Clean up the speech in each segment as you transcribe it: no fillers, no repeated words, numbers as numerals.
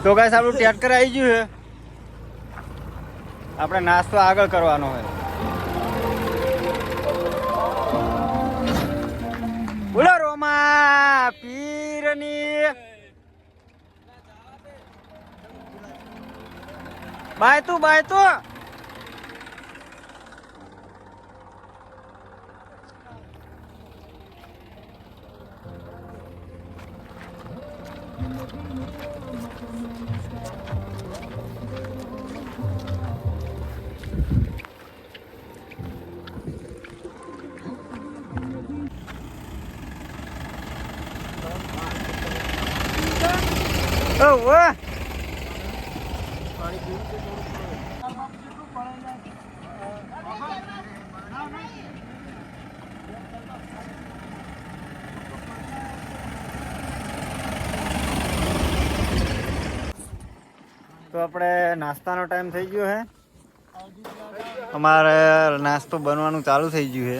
તો ગાઈસ આપણું ટ્રેક્ટર આવી ગયું છે, આપણે નાસ્તો આગળ કરવાનો હોય. બોલો રોમા પીરની બાય તું વાહ. તો આપણે નાસ્તાનો ટાઈમ થઈ ગયો છે, અમારે નાસ્તો બનવાનું ચાલુ થઈ ગયું છે.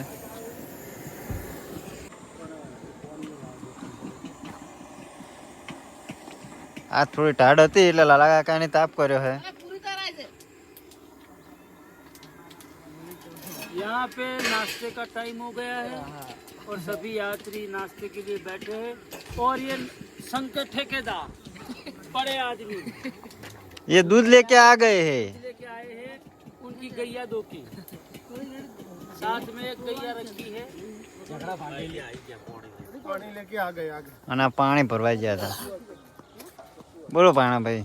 આ થોડી ટાઢ હતી એટલે લાલા કાકાને તાપ કર્યો है. यहाँ पे नाश्ते का टाइम हो गया है और सभी यात्री नाश्ते के लिए बैठे हैं और ये संघ के ठेकेदार बड़े आदमी ये दूध लेके आ गए हैं. लेके आए हैं, उनकी गैया दो की साथ में एक गैया रखी है. पानी लेके आ गए અને પાણી ભરવાઈ ગયા હતા. બોલો પાણા ભાઈ.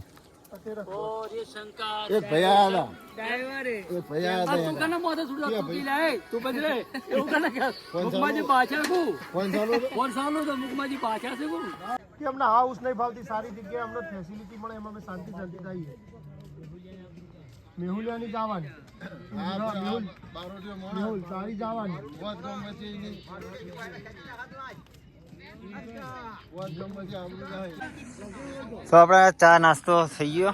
और ये शंकर एक भैया आया ड्राइवर है. एक भैया आया तू कहना मोटा सुड़ा तू पीला है तू बज रहे એવું कहना क्या मुकमाजी पाछा को कौन सालो तो मुकमाजी पाछा से को कि हमने हाउस नहीं भावती सारी जगह हमने फैसिलिटी મળે એમાં અમે શાંતિ શાંતિ થાય મેહુલિયાની જવાની મેહુલ સારી જવાની તો આપણે ચા નાસ્તો થઈ ગયો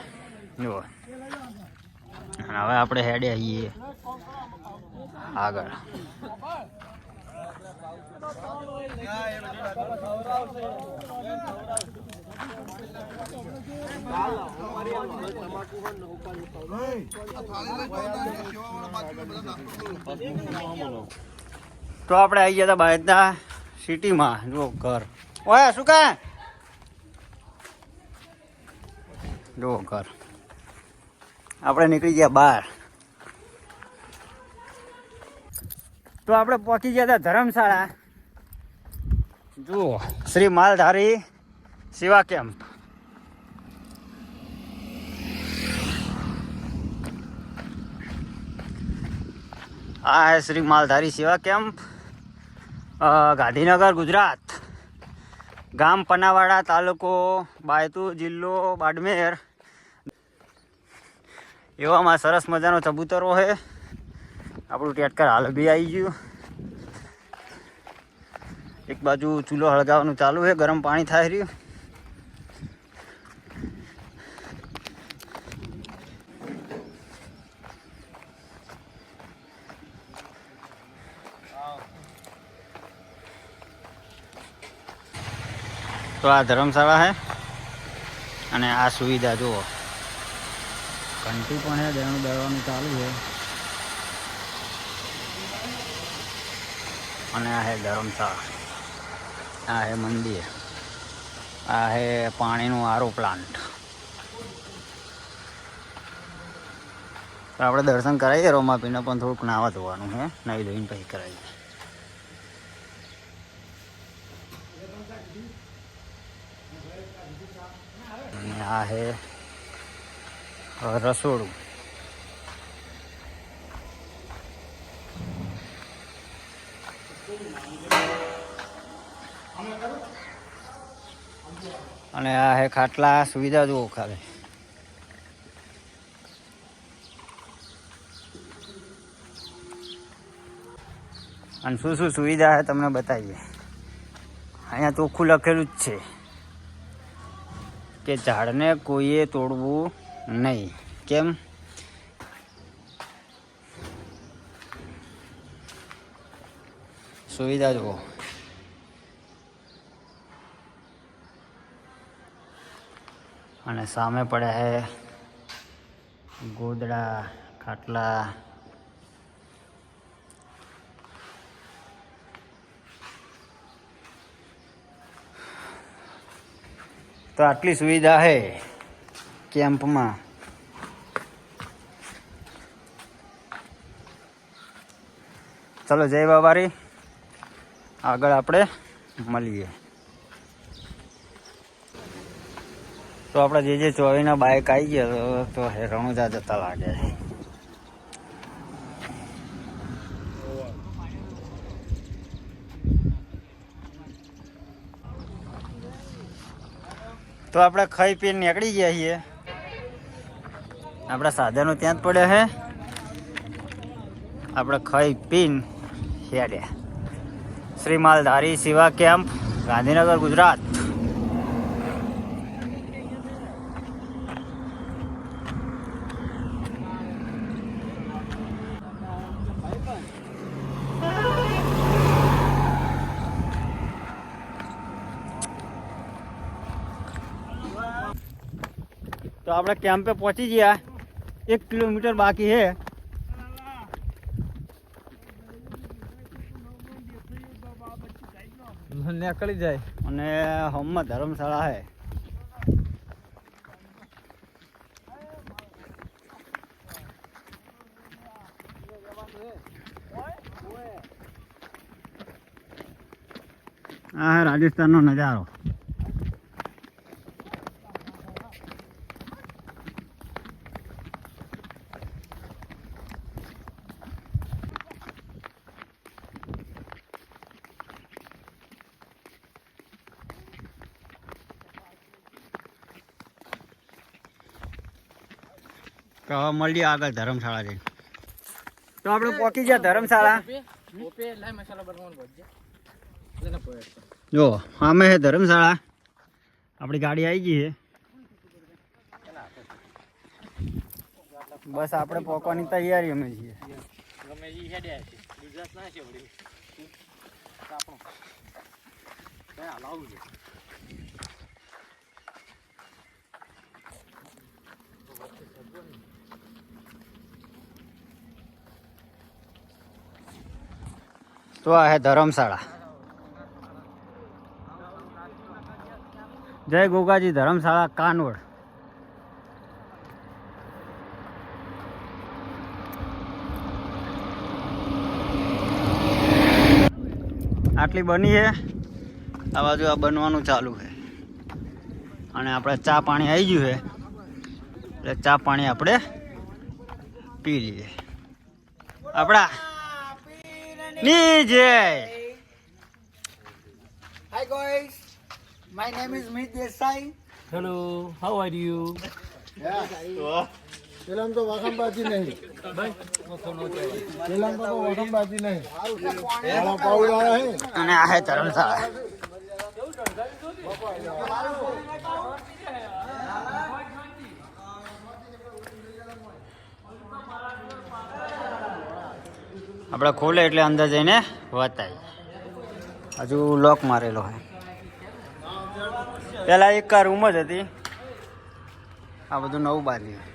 જુઓ, અને હવે આપણે હેડે આવીએ આગળ. તો આપણે આવી ગયા હતા બહારના સિટીમાં. જુઓ ઘર, ઓય શું કાંઈ જુઓ ઘર. આપણે નીકળી ગયા બહાર. તો આપણે પહોંચી ગયા હતા ધર્મશાળા. જુઓ શ્રી માલધારી સેવા કેમ્પ. આ હે શ્રી માલધારી સેવા કેમ્પ, ગાંધીનગર ગુજરાત, ગામ પનાવાડા, તાલુકો બાયતુ, જિલ્લો બાડમેર. એવામાં સરસ મજાનો ચબૂતરો છે. આપણું ટ્રેક્ટર હાલ બી આવી ગયું. એક બાજુ ચૂલો હળગાવવાનું ચાલુ છે, ગરમ પાણી થાય રહ્યું. તો આ ધર્મશાળા છે અને આ સુવિધા જુઓ, ઘંટી પણ છે, દેવાનું દળવાનું ચાલુ છે. અને આ છે ધર્મશાળા, આ છે મંદિર, આ છે પાણીનું આરો પ્લાન્ટ. તો આપણે દર્શન કરાવીએ. રોમાપીને પણ થોડુંક નાવા ધોવાનું છે, નાહી ધોઈને પછી કરાવીએ. અને આ છે રસોડું. અને આ હે ખાટલા. સુવિધા જુઓ ખાલી. અને શું શું સુવિધા છે તમને બતાવીએ. અહીંયા ચોખ્ખું લખેલું જ છે કે ઝાડને કોઈએ તોડવું નહીં. કેમ? સુવિધા જુઓ. અને સામે પડ્યા હે ગોદડા ખાટલા. તો આટલી સુવિધા છે કેમ્પમાં. ચલો જય બાબારી, આગળ આપણે મળીએ. તો આપણે જે 24ના બાઇક આવી ગયા તો રણુજા જતા લાગે. તો આપણે ખાઈ પીને નીકળી ગયા છીએ. આપણા સાધનો ત્યાં જ પડ્યા છે. આપણે ખાઈ પીને હેડ્યા શ્રી માલધારી સેવા કેમ્પ, ગાંધીનગર, ગુજરાત. તો આપણે કેમ્પે પહોંચી ગયા. 1 કિલોમીટર બાકી છે. નીકળી જાય અને હમમાં ધર્મશાળા છે. આ રાજસ્થાનનો નજારો. તો હવે મળીએ આગળ ધર્મશાળા જઈને. તો આપણે પહોંચી ગયા ધર્મશાળા. જો સામે છે ધર્મશાળા. આપણી ગાડી આવી ગઈ છે. બસ આપણે પહોંચવાની તૈયારી અમે છીએ. તો આ હે ધર્મશાળા. જય ગોગાજી ધર્મશાળા, કાનવડ. આટલી બની છે. આ બાજુ આ બનવાનું ચાલુ છે. અને આપણે ચા પાણી આવી ગયું છે એટલે ચા પાણી આપણે પી લઈએ. આપણા નીચે. Hi guys, my name is Meet Desai. Hello, how are you? પેલા તો વાખમબાજી નહીં, પેલા તો વાખમબાજી નહીં. વાળા પાવડા હે અને આ હે ધર્મશાળા. આપણે ખોલે એટલે અંદર જઈને વતાય. હજુ લોક મારેલો હોય. પેલા એક રૂમ જ હતી. આ બધું નવું બાંધ્યું.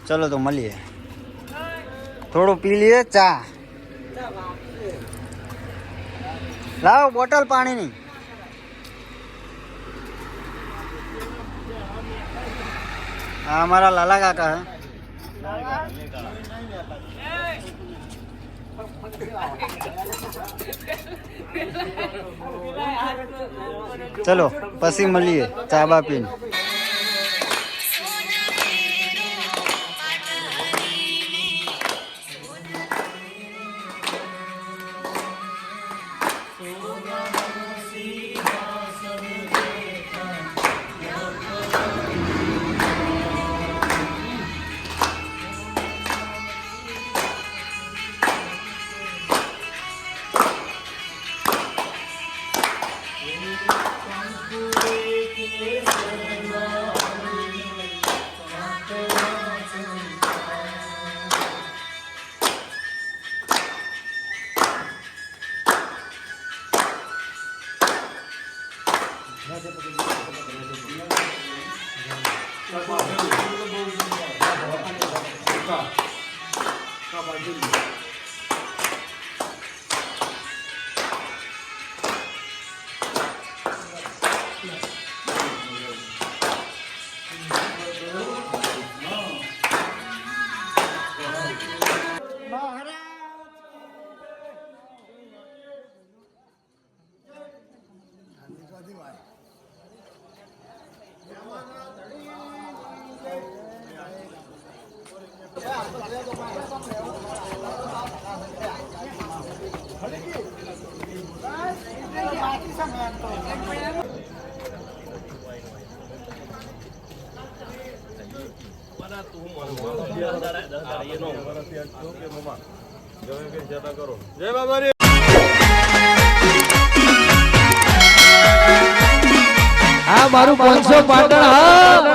ચલો તો મળીએ. થોડું પી લઈએ ચા. લાવો બોટલ પાણીની. હા અમારા લાલા કાકા હે. ચલો પછી મળીએ ચા બા પીને. જય બાબારી. આ મારું 500 પાટણ હા